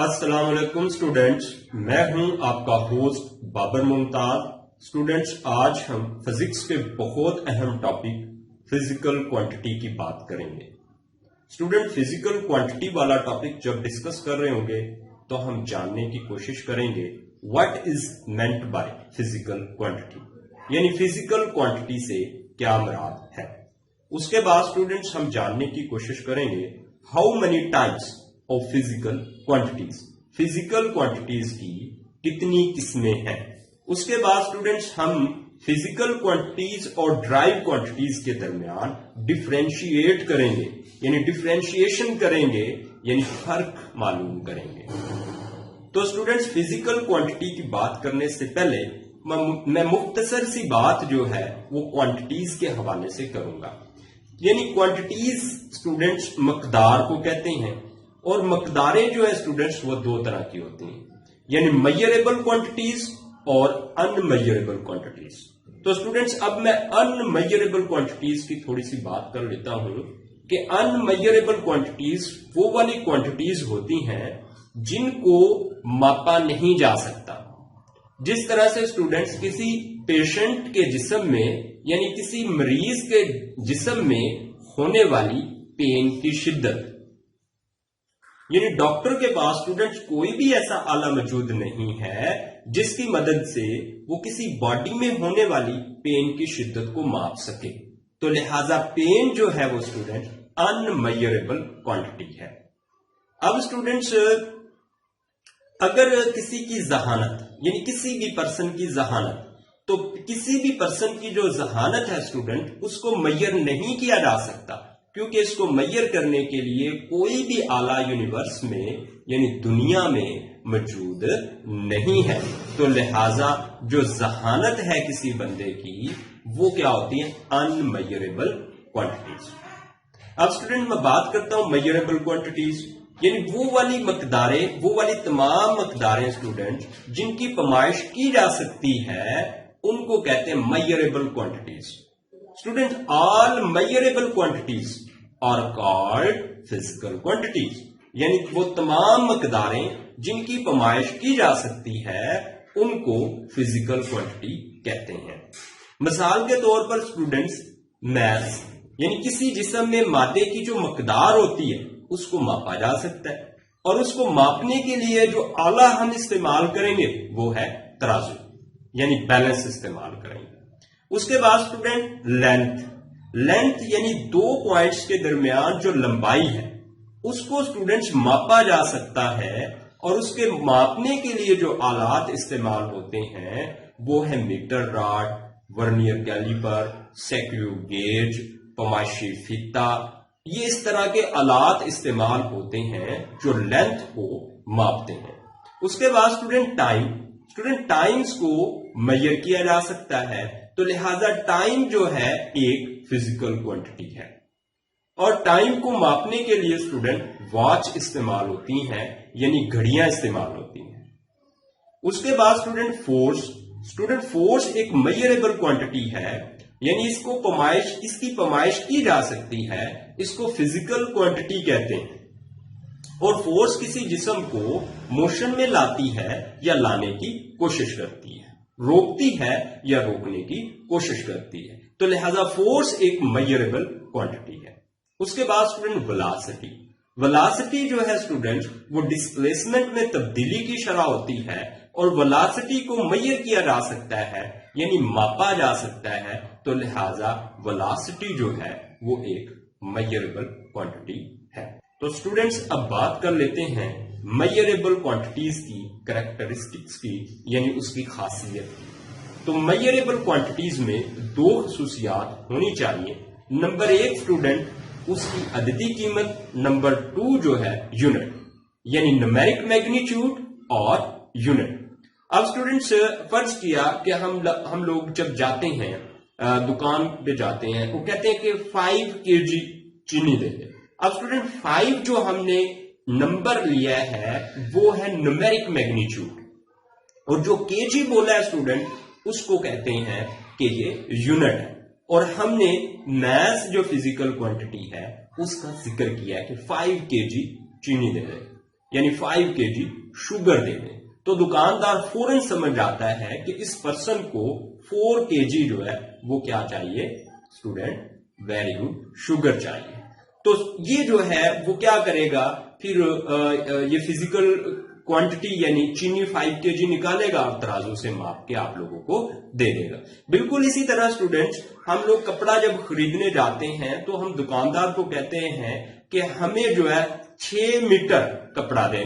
السلام علیکم اسٹوڈینٹس، میں ہوں آپ کا ہوسٹ بابر ممتاز۔ اسٹوڈینٹس، آج ہم فزکس کے بہت اہم ٹاپک فزیکل کوانٹٹی کی بات کریں گے۔ اسٹوڈینٹ، فزیکل کوانٹٹی والا ٹاپک جب ڈسکس کر رہے ہوں گے تو ہم جاننے کی کوشش کریں گے what is meant by physical quantity, یعنی فزیکل کوانٹٹی سے کیا مراد ہے۔ اس کے بعد اسٹوڈینٹس ہم جاننے کی کوشش کریں گے how many types of physical quantities, physical quantities کی کتنی قسمیں ہیں۔ اس کے بعد اسٹوڈینٹس ہم فزیکل کوانٹٹیز اور ڈرائیو کوانٹٹیز کے درمیان ڈفرینشیٹ کریں گے، یعنی ڈفرینشیشن کریں گے، یعنی فرق معلوم کریں گے۔ تو اسٹوڈینٹس، فزیکل کوانٹٹی کی بات کرنے سے پہلے میں مختصر سی بات جو ہے وہ کوانٹٹیز کے حوالے سے کروں گا۔ یعنی کوانٹٹیز اسٹوڈینٹس مقدار کو کہتے ہیں، اور مقداریں جو ہے اسٹوڈینٹس وہ دو طرح کی ہوتی ہیں، یعنی میئریبل کوانٹٹیز اور ان میئریبل کوانٹٹیز۔ تو اسٹوڈینٹس اب میں ان میئریبل کوانٹٹیز کی تھوڑی سی بات کر لیتا ہوں کہ ان میئریبل کوانٹٹیز وہ والی کوانٹٹیز ہوتی ہیں جن کو ماپا نہیں جا سکتا۔ جس طرح سے اسٹوڈینٹس کسی پیشنٹ کے جسم میں، یعنی کسی مریض کے جسم میں ہونے والی پین کی شدت، یعنی ڈاکٹر کے پاس اسٹوڈنٹس کوئی بھی ایسا آلہ موجود نہیں ہے جس کی مدد سے وہ کسی باڈی میں ہونے والی پین کی شدت کو ماپ سکے، تو لہذا پین جو ہے وہ اسٹوڈنٹ ان میئریبل کوانٹٹی ہے۔ اب اسٹوڈنٹس اگر کسی کی ذہانت، یعنی کسی بھی پرسن کی ذہانت، تو کسی بھی پرسن کی جو ذہانت ہے اسٹوڈنٹ اس کو میئر نہیں کیا جا سکتا، کیونکہ اس کو میئر کرنے کے لیے کوئی بھی آلہ یونیورس میں، یعنی دنیا میں موجود نہیں ہے۔ تو لہذا جو ذہانت ہے کسی بندے کی وہ کیا ہوتی ہے؟ ان میئریبل کوانٹٹیز۔ اب اسٹوڈنٹ میں بات کرتا ہوں میئریبل کوانٹٹیز، یعنی وہ والی مقداریں، وہ والی تمام مقداریں اسٹوڈنٹ جن کی پیمائش کی جا سکتی ہے ان کو کہتے ہیں میئریبل quantities. Student, all measurable quantities are called physical quantities، یعنی وہ تمام مقداریں جن کی پیمائش کی جا سکتی ہے ان کو فزیکل کوانٹٹی کہتے ہیں۔ مثال کے طور پر اسٹوڈنٹس میس، یعنی کسی جسم میں مادے کی جو مقدار ہوتی ہے اس کو ماپا جا سکتا ہے، اور اس کو ماپنے کے لیے جو آلہ ہم استعمال کریں گے وہ ہے ترازو، یعنی بیلنس استعمال کریں گے۔ اس کے بعد اسٹوڈنٹ لینتھ یعنی دو پوائنٹس کے درمیان جو لمبائی ہے اس کو اسٹوڈنٹس ماپا جا سکتا ہے، اور اس کے ماپنے کے لیے جو آلات استعمال ہوتے ہیں وہ ہے میٹر راڈ، ورنیئر کیلیپر، سیکیو گیج، پیمائشی فیتہ۔ یہ اس طرح کے آلات استعمال ہوتے ہیں جو لینتھ کو ماپتے ہیں۔ اس کے بعد اسٹوڈنٹ ٹائمز کو میئر کیا جا سکتا ہے، تو لہذا ٹائم جو ہے ایک فزیکل کوانٹٹی ہے، اور ٹائم کو ماپنے کے لیے اسٹوڈنٹ واچ استعمال ہوتی ہیں، یعنی گھڑیاں استعمال ہوتی ہیں۔ اس کے بعد اسٹوڈنٹ فورس ایک میئریبل کوانٹٹی ہے، یعنی اس کی پیمائش کی جا سکتی ہے، اس کو فزیکل کوانٹٹی کہتے ہیں۔ اور فورس کسی جسم کو موشن میں لاتی ہے یا لانے کی کوشش کرتی ہے، روکتی ہے یا روکنے کی کوشش کرتی ہے، تو لہذا فورس ایک میئریبل کوانٹٹی ہے۔ اس کے بعد اسٹوڈنٹ ویلاسٹی جو ہے اسٹوڈنٹ وہ ڈسپلیسمنٹ میں تبدیلی کی شرح ہوتی ہے، اور ویلاسٹی کو میئر کیا جا سکتا ہے، یعنی ماپا جا سکتا ہے، تو لہذا ویلاسٹی جو ہے وہ ایک میئریبل کوانٹٹی ہے۔ تو اسٹوڈنٹس اب بات کر لیتے ہیں میئریبل کوانٹٹیز کی کریکٹرسٹکس کی، یعنی اس کی خاصیت کی۔ تو میئریبل کوانٹٹیز میں دو خصوصیات ہونی چاہیے۔ نمبر 1 اسٹوڈنٹ اس کی عددی قیمت، نمبر 2 جو ہے یونٹ، یعنی نومیرک میگنیچیوڈ اور یونٹ۔ اب اسٹوڈنٹس فرض کیا کہ ہم لوگ جب جاتے ہیں دکان پہ جاتے ہیں، وہ کہتے ہیں کہ 5 kg چینی دے دیں۔ اب اسٹوڈنٹ 5 جو ہم نے نمبر لیا ہے وہ ہے نومیرک میگنیچیوڈ، اور جو کے جی بولا ہے اسٹوڈنٹ اس کو کہتے ہیں کہ یہ یونٹ ہے، اور ہم نے میس جو فزیکل کوانٹٹی ہے اس کا ذکر کیا ہے کہ 5 kg چینی دے دیں۔ یعنی 5 kg شوگر دے دیں تو دکاندار فوراً سمجھ جاتا ہے کہ اس پرسن کو 4 kg جو ہے وہ کیا چاہیے اسٹوڈنٹ، ویری گڈ، شوگر چاہیے. تو یہ جو ہے وہ کیا کرے گا پھر یہ فزیکل کوانٹٹی یعنی چینی 5 kg نکالے گا اور ترازو سے ماپ کے آپ لوگوں کو دے دے گا. بالکل اسی طرح اسٹوڈنٹس ہم لوگ کپڑا جب خریدنے جاتے ہیں تو ہم دکاندار کو کہتے ہیں کہ ہمیں جو ہے 6 میٹر کپڑا دیں،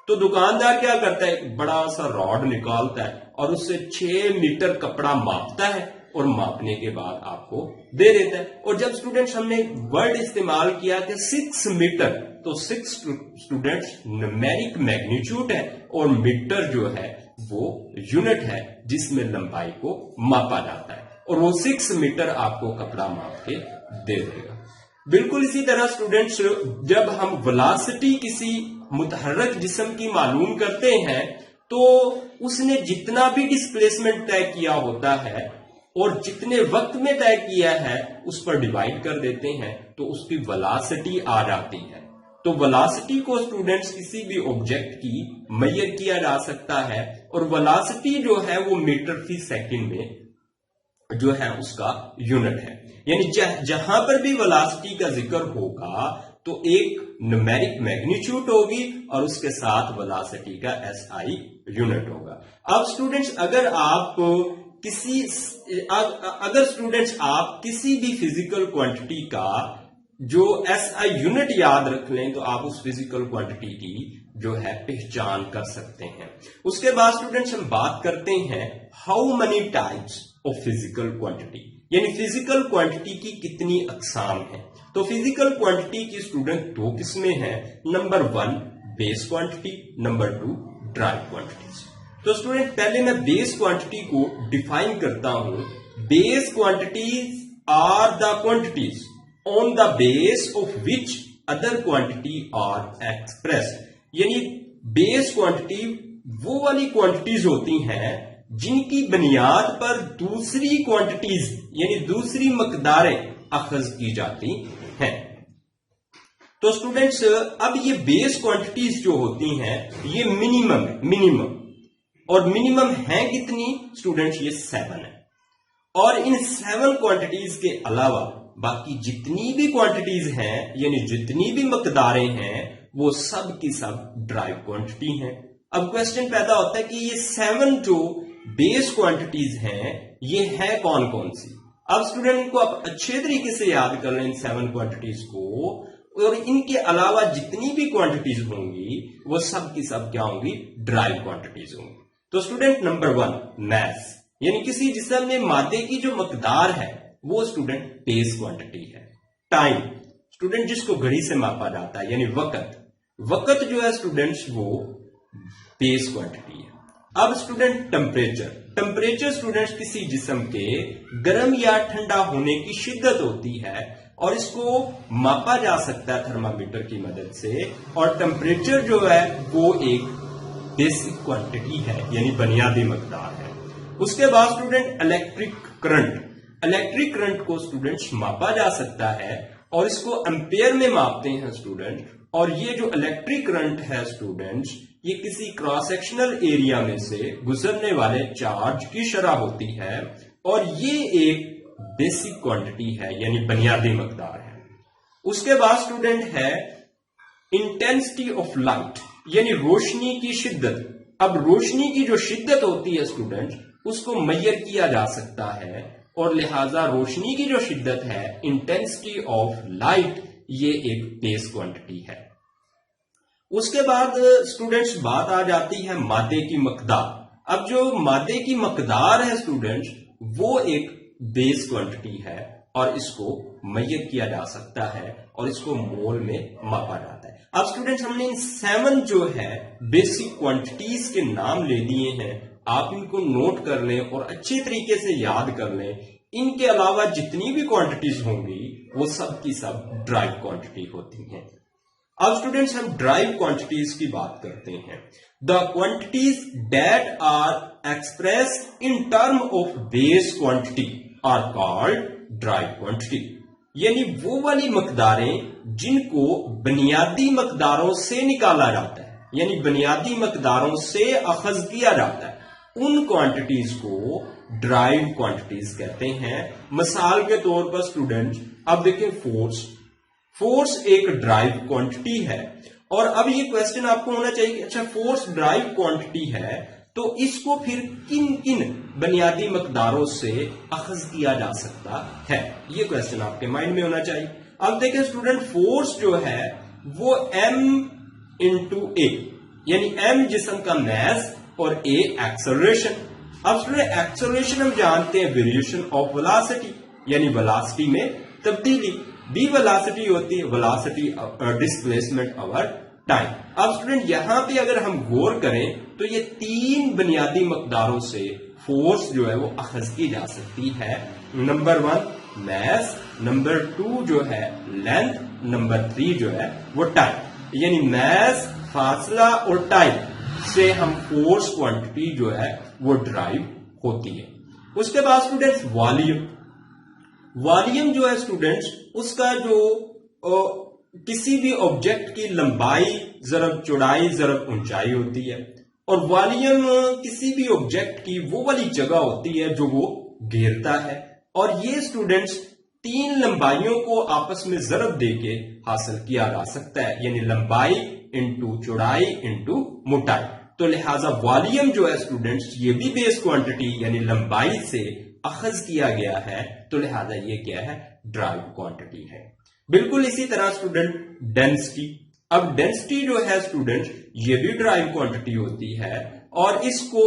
تو دکاندار کیا کرتا ہے، ایک بڑا سا راڈ نکالتا ہے اور اس سے 6 میٹر کپڑا ماپتا ہے اور ماپنے کے بعد آپ کو دے دیتا ہے. اور جب اسٹوڈنٹس ہم نے ورڈ استعمال کیا کہ 6 میٹر، تو 6 اسٹوڈنٹس نمیرک میگنیچیوڈ ہے اور میٹر جو ہے وہ یونٹ ہے جس میں لمبائی کو ماپا جاتا ہے، اور وہ 6 میٹر آپ کو کپڑا ماپ کے دے دے گا. بالکل اسی طرح اسٹوڈنٹس جب ہم ویلاسٹی کسی متحرک جسم کی معلوم کرتے ہیں تو اس نے جتنا بھی ڈسپلیسمنٹ طے کیا ہوتا ہے اور جتنے وقت میں طے کیا ہے اس پر ڈیوائڈ کر دیتے ہیں تو اس کی ویلاسٹی آ جاتی ہے. تو ویلاسٹی کو اسٹوڈنٹس کسی بھی آبجیکٹ کی میئر کیا جا سکتا ہے، اور ویلاسٹی جو ہے وہ میٹر فی سیکنڈ میں جو ہے اس کا یونٹ ہے. یعنی جہاں پر بھی ویلاسٹی کا ذکر ہوگا تو ایک نمیرک میگنیچیوڈ ہوگی اور اس کے ساتھ ویلاسٹی کا SI یونٹ ہوگا. اب اسٹوڈنٹس اگر اسٹوڈنٹس آپ کسی بھی فزیکل کوانٹٹی کا جو SI یونٹ یاد رکھ لیں تو آپ اس فزیکل کوانٹٹی کی جو ہے پہچان کر سکتے ہیں. اس کے بعد اسٹوڈنٹس ہم بات کرتے ہیں how many types of physical quantity, یعنی فزیکل کوانٹٹی کی کتنی اقسام ہیں. تو فزیکل کوانٹٹی کی اسٹوڈنٹ 2 قسمیں ہیں. Number 1 base quantity, number 2 derived quantities. تو اسٹوڈنٹ پہلے میں بیس کوانٹٹی کو ڈیفائن کرتا ہوں. Base quantities are the quantities on the base of which other quantity are express. یعنی بیس کوانٹٹی وہ والی کوانٹٹیز ہوتی ہیں جن کی بنیاد پر دوسری کوانٹٹیز یعنی دوسری مقداریں اخذ کی جاتی ہیں. تو اسٹوڈنٹس اب یہ بیس کوانٹٹیز جو ہوتی ہیں یہ منیمم اور منیمم ہیں کتنی اسٹوڈنٹس، یہ 7 ہے. اور ان 7 کوانٹٹیز کے علاوہ باقی جتنی بھی کوانٹٹیز ہیں یعنی جتنی بھی مقداریں ہیں وہ سب کی سب ڈرائیو کوانٹٹی ہیں. اب کوشچن پیدا ہوتا ہے کہ یہ 7 جو بیس کوانٹٹیز ہیں یہ ہیں کون کون سی. اب اسٹوڈنٹ کو آپ اچھے طریقے سے یاد کر لیں ان 7 کوانٹٹیز کو، اور ان کے علاوہ جتنی بھی کوانٹٹیز ہوں گی وہ سب کی سب کیا ہوں گی، ڈرائیو کوانٹٹیز ہوں گی. تو اسٹوڈنٹ نمبر 1 میس، یعنی کسی جسم میں مادے کی جو مقدار ہے وہ اسٹوڈنٹ بیس کوانٹٹی ہے. ٹائم، اسٹوڈنٹ جس کو گھڑی سے ماپا جاتا ہے یعنی وقت جو ہے اسٹوڈنٹس وہ بیس کوانٹٹی ہے. اب اسٹوڈنٹ ٹمپریچر اسٹوڈنٹس کسی جسم کے گرم یا ٹھنڈا ہونے کی شدت ہوتی ہے اور اس کو ماپا جا سکتا ہے تھرمامیٹر کی مدد سے، اور ٹمپریچر جو ہے وہ ایک بیسک کوانٹٹی ہے یعنی بنیادی مقدار ہے. اس کے بعد اسٹوڈنٹ الیکٹرک کرنٹ کو اسٹوڈنٹس ماپا جا سکتا ہے اور اس کو امپیئر میں ماپتے ہیں اسٹوڈنٹ. اور یہ جو الیکٹرک کرنٹ ہے اسٹوڈنٹس یہ کسی کراس سیکشنل ایریا میں سے گزرنے والے چارج کی شرح ہوتی ہے اور یہ ایک بیسک کوانٹٹی ہے یعنی بنیادی مقدار ہے. اس کے بعد اسٹوڈنٹ ہے انٹینسٹی آف لائٹ یعنی روشنی کی شدت. اب روشنی کی جو شدت ہوتی ہے اسٹوڈنٹ اس کو میئر کیا جا سکتا ہے اور لہذا روشنی کی جو شدت ہے انٹینسٹی آف لائٹ یہ ایک بیس کوانٹٹی ہے. اس کے بعد اسٹوڈنٹس بات آ جاتی ہے مادے کی مقدار. اب جو مادے کی مقدار ہے اسٹوڈنٹس وہ ایک بیس کوانٹٹی ہے اور اس کو میئر کیا جا سکتا ہے اور اس کو مول میں ماپا جاتا ہے. اب اسٹوڈنٹس ہم نے ان 7 جو ہے بیسک کوانٹٹیز کے نام لے دیے ہیں، آپ ان کو نوٹ کر لیں اور اچھے طریقے سے یاد کر لیں. ان کے علاوہ جتنی بھی کوانٹٹیز ہوں گی وہ سب کی سب ڈرائیو کوانٹٹی ہوتی ہیں. اب اسٹوڈنٹس ہم ڈرائیو کوانٹٹیز کی بات کرتے ہیں. The quantities that are express in term of base quantity are called derived quantity. یعنی وہ والی مقداریں جن کو بنیادی مقداروں سے نکالا جاتا ہے یعنی بنیادی مقداروں سے اخذ کیا جاتا ہے، ان کوانٹیٹیز کو ڈرائیو کوانٹیٹیز کہتے ہیں۔ مثال کے طور پر اسٹوڈنٹ اب دیکھیں فورس ایک ڈرائیو کوانٹیٹی ہے، اور اب یہ کوشچن آپ کو ہونا چاہیے کہ اچھا فورس ڈرائیو کوانٹیٹی ہے تو اس کو پھر کن کن بنیادی مقداروں سے اخذ کیا جا سکتا ہے، یہ کوشچن آپ کے مائنڈ میں ہونا چاہیے۔ اب دیکھیں اسٹوڈنٹ فورس جو ہے وہ m انٹو اے، یعنی m جسم کا میس اور a ایکسلریشن۔ اب اسٹوڈنٹ ایکسلریشن ہم جانتے ہیں ویریشن آف ویلاسٹی، یعنی ویلاسٹی میں تبدیلی، b ویلاسٹی ہوتی ہے ویلاسٹی ڈسپلیسمنٹ اوور ٹائم۔ اب اسٹوڈنٹ یہاں پہ اگر ہم غور کریں تو یہ تین بنیادی مقداروں سے فورس جو ہے وہ اخذ کی جا سکتی ہے۔ نمبر 1 میس، نمبر 2 جو ہے لینتھ، نمبر 3 جو ہے وہ ٹائم، یعنی میس، فاصلہ اور ٹائم سے ہم فورس کوانٹٹی جو ہے وہ ڈرائیو ہوتی ہے۔ اس کے بعد اسٹوڈنٹس والیوم جو ہے اسٹوڈنٹس اس کا جو کسی بھی آبجیکٹ کی لمبائی ضرب چوڑائی ضرب اونچائی ہوتی ہے، اور والیوم کسی بھی آبجیکٹ کی وہ والی جگہ ہوتی ہے جو وہ گھیرتا ہے، اور یہ اسٹوڈنٹس تین لمبائیوں کو آپس میں ضرب دے کے حاصل کیا جا سکتا ہے، یعنی لمبائی انٹو چوڑائی انٹو موٹائی۔ تو لہذا والیوم جو ہے اسٹوڈنٹس یہ بھی بیس کوانٹٹی یعنی لمبائی سے اخذ کیا گیا ہے، تو لہذا یہ کیا ہے ڈرائیو کوانٹٹی ہے۔ بالکل اسی طرح اسٹوڈنٹ ڈینسٹی، اب ڈینسٹی جو ہے اسٹوڈنٹ یہ بھی ڈرائیو کوانٹٹی ہوتی ہے، اور اس کو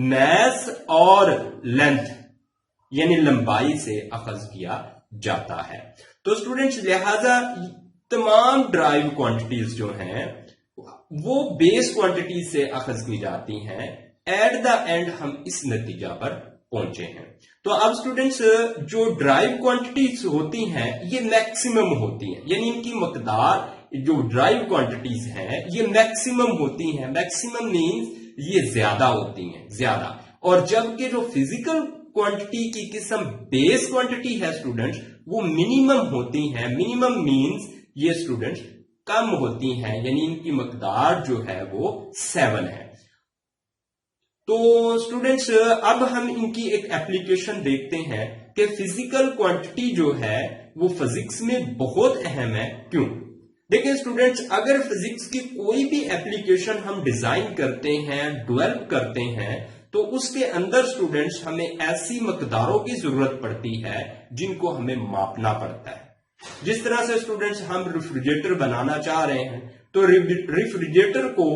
میس اور لینتھ یعنی لمبائی سے اخذ کیا جاتا ہے۔ تو اسٹوڈنٹس لہذا تمام ڈرائیو کوانٹٹیز جو ہیں وہ بیس کوانٹٹی سے اخذ کی جاتی ہیں۔ ایٹ دا اینڈ ہم اس نتیجہ پر پہنچے ہیں۔ تو اب اسٹوڈنٹس جو ڈرائیو کوانٹٹیز ہوتی ہیں یہ میکسیمم ہوتی ہیں، یعنی ان کی مقدار جو ڈرائیو کوانٹٹیز ہیں یہ میکسیمم ہوتی ہیں۔ میکسیمم مینز یہ زیادہ ہوتی ہیں، زیادہ، اور جبکہ جو فزیکل کوانٹٹی کی قسم بیس کوانٹٹی ہے اسٹوڈنٹس وہ منیمم ہوتی ہیں۔ منیمم مینز یہ اسٹوڈنٹس کم ہوتی ہیں، یعنی ان کی مقدار جو ہے وہ 7 ہے۔ تو اسٹوڈنٹس اب ہم ان کی ایک ایپلیکیشن دیکھتے ہیں کہ فزیکل کوانٹٹی جو ہے وہ فزکس میں بہت اہم ہے، کیوں؟ دیکھیں اسٹوڈنٹس اگر فزکس کی کوئی بھی ایپلیکیشن ہم ڈیزائن کرتے ہیں، ڈیولپ کرتے ہیں، تو اس کے اندر اسٹوڈنٹس ہمیں ایسی مقداروں کی ضرورت پڑتی ہے جن کو ہمیں ماپنا پڑتا ہے۔ جس طرح سے اسٹوڈنٹس ہم ریفریجریٹر بنانا چاہ رہے ہیں تو ریفریجریٹر کو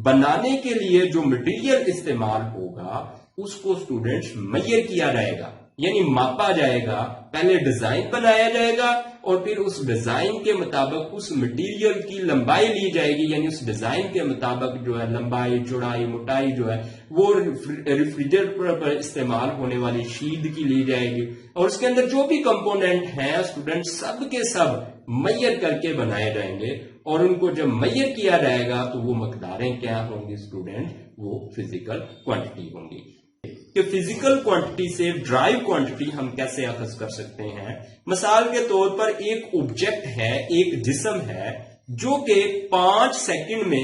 بنانے کے لیے جو مٹیریل استعمال ہوگا اس کو اسٹوڈنٹس میئر کیا جائے گا، یعنی ماپا جائے گا۔ پہلے ڈیزائن بنایا جائے گا اور پھر اس ڈیزائن کے مطابق اس مٹیریل کی لمبائی لی جائے گی، یعنی اس ڈیزائن کے مطابق جو ہے لمبائی چوڑائی موٹائی جو ہے وہ ریفریجریٹر پر استعمال ہونے والی شیٹ کی لی جائے گی، اور اس کے اندر جو بھی کمپوننٹ ہیں اسٹوڈنٹ سب کے سب میئر کر کے بنائے جائیں گے، اور ان کو جب میئر کیا جائے گا تو وہ مقداریں کیا ہوں گی اسٹوڈنٹ؟ وہ فزیکل کوانٹٹی ہوں گی۔ کہ فزیکل کوانٹٹی سے ڈرائیو کوانٹٹی ہم کیسے اخذ کر سکتے ہیں؟ مثال کے طور پر ایک آبجیکٹ ہے، ایک جسم ہے جو کہ 5 سیکنڈ میں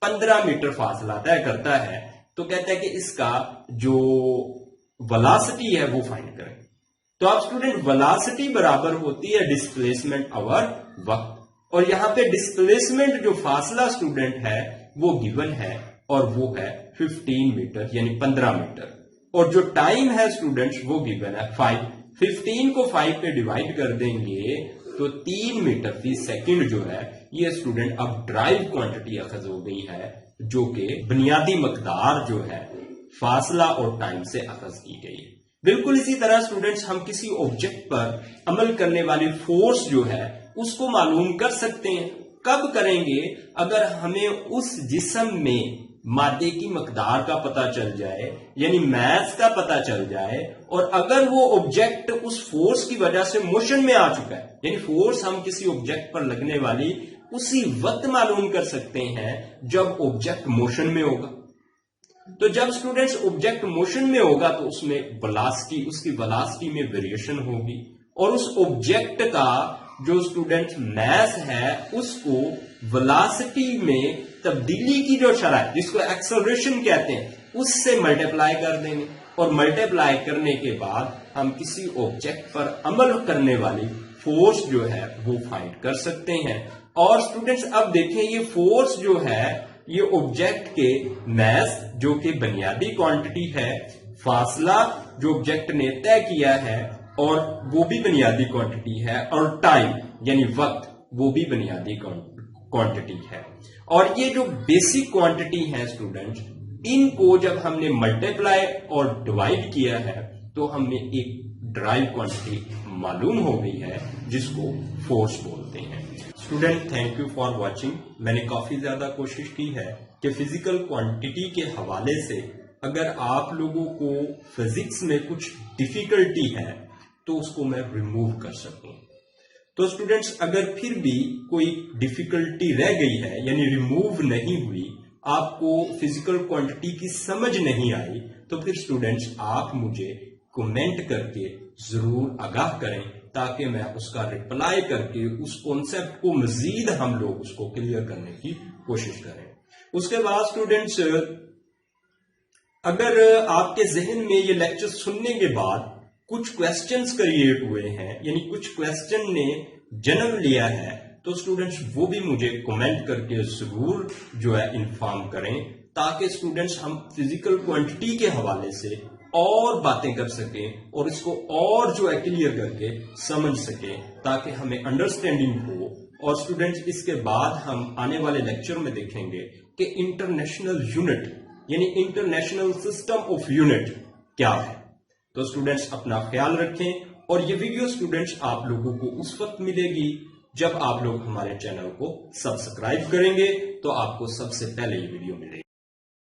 15 میٹر فاصلہ طے کرتا ہے، تو کہتا ہے کہ اس کا جو ویلاسٹی ہے وہ فائنڈ کریں۔ تو آپ اسٹوڈنٹ ویلاسٹی برابر ہوتی ہے ڈسپلیسمنٹ اوور وقت، اور یہاں پہ ڈسپلیسمنٹ جو فاصلہ اسٹوڈنٹ ہے وہ گیون ہے اور وہ ہے 15 میٹر یعنی 15 میٹر، اور جو ٹائم ہے اسٹوڈنٹس وہ گیون ہے 5۔ 15 کو 5 پہ ڈیوائڈ کر دیں گے تو 3 میٹر فی سیکنڈ جو ہے یہ اسٹوڈنٹ اب ڈرائیو کوانٹٹی اخذ ہو گئی ہے، جو کہ بنیادی مقدار جو ہے فاصلہ اور ٹائم سے اخذ کی گئی ہے۔ بالکل اسی طرح اسٹوڈنٹس ہم کسی آبجیکٹ پر عمل کرنے والی فورس جو ہے اس کو معلوم کر سکتے ہیں۔ کب کریں گے؟ اگر ہمیں اس جسم میں مادے کی مقدار کا پتہ چل جائے، یعنی میس کا پتہ چل جائے، اور اگر وہ آبجیکٹ اس فورس کی وجہ سے موشن میں آ چکا ہے، یعنی فورس ہم کسی آبجیکٹ پر لگنے والی اسی وقت معلوم کر سکتے ہیں جب آبجیکٹ موشن میں ہوگا۔ تو جب اسٹوڈنٹس آبجیکٹ موشن میں ہوگا تو اس میں ویلاسٹی، اس کی ویلاسٹی میں ویریشن ہوگی، اور اس آبجیکٹ کا جو اسٹوڈنٹ میس ہے اس کو ویلاسٹی میں تبدیلی کی جو شرح ہے جس کو ایکسلریشن کہتے ہیں اس سے ملٹیپلائی کر دیں گے، اور ملٹیپلائی کرنے کے بعد ہم کسی آبجیکٹ پر عمل کرنے والی فورس جو ہے وہ فائنڈ کر سکتے ہیں۔ اور اسٹوڈنٹس اب دیکھیں یہ فورس جو ہے یہ آبجیکٹ کے میس جو کہ بنیادی کوانٹٹی ہے، فاصلہ جو آبجیکٹ نے طے کیا ہے اور وہ بھی بنیادی کوانٹٹی ہے، اور ٹائم یعنی وقت وہ بھی بنیادی کوانٹٹی ہے۔ اور یہ جو بیسک کوانٹٹی ہے اسٹوڈنٹ، ان کو جب ہم نے ملٹیپلائی اور ڈیوائڈ کیا ہے تو ہم نے ایک ڈرائیو کوانٹٹی معلوم ہو گئی ہے جس کو فورس بولتے ہیں۔ Student thank you for watching. میں نے کافی زیادہ کوشش کی ہے کہ فزیکل کوانٹٹی کے حوالے سے اگر آپ لوگوں کو فزکس میں کچھ ڈیفیکلٹی ہے تو اس کو میں ریموو کر سکوں۔ تو اسٹوڈنٹس اگر پھر بھی کوئی ڈیفیکلٹی رہ گئی ہے یعنی ریموو نہیں ہوئی، آپ کو فزیکل کوانٹٹی کی سمجھ نہیں آئی، تو پھر اسٹوڈنٹس آپ مجھے کمنٹ کر کے ضرور آگاہ کریں تاکہ میں اس کا رپلائی کر کے اس کانسیپٹ کو مزید ہم لوگ اس کو کلیئر کرنے کی کوشش کریں۔ اس کے بعد اسٹوڈنٹس اگر آپ کے ذہن میں یہ لیکچر سننے کے بعد کچھ کویسچنز کریٹ ہوئے ہیں یعنی کچھ کویسچن نے جنم لیا ہے تو اسٹوڈنٹس وہ بھی مجھے کمنٹ کر کے ضرور جو ہے انفارم کریں تاکہ اسٹوڈنٹس ہم فزیکل کوانٹٹی کے حوالے سے اور باتیں کر سکیں اور اس کو اور جو ہے کلیئر کر کے سمجھ سکیں تاکہ ہمیں انڈرسٹینڈنگ ہو۔ اور اسٹوڈنٹس اس کے بعد ہم آنے والے لیکچر میں دیکھیں گے کہ انٹرنیشنل یونٹ یعنی انٹرنیشنل سسٹم آف یونٹ کیا ہے۔ تو اسٹوڈنٹس اپنا خیال رکھیں، اور یہ ویڈیو اسٹوڈنٹس آپ لوگوں کو اس وقت ملے گی جب آپ لوگ ہمارے چینل کو سبسکرائب کریں گے تو آپ کو سب سے پہلے یہ ویڈیو ملے گی۔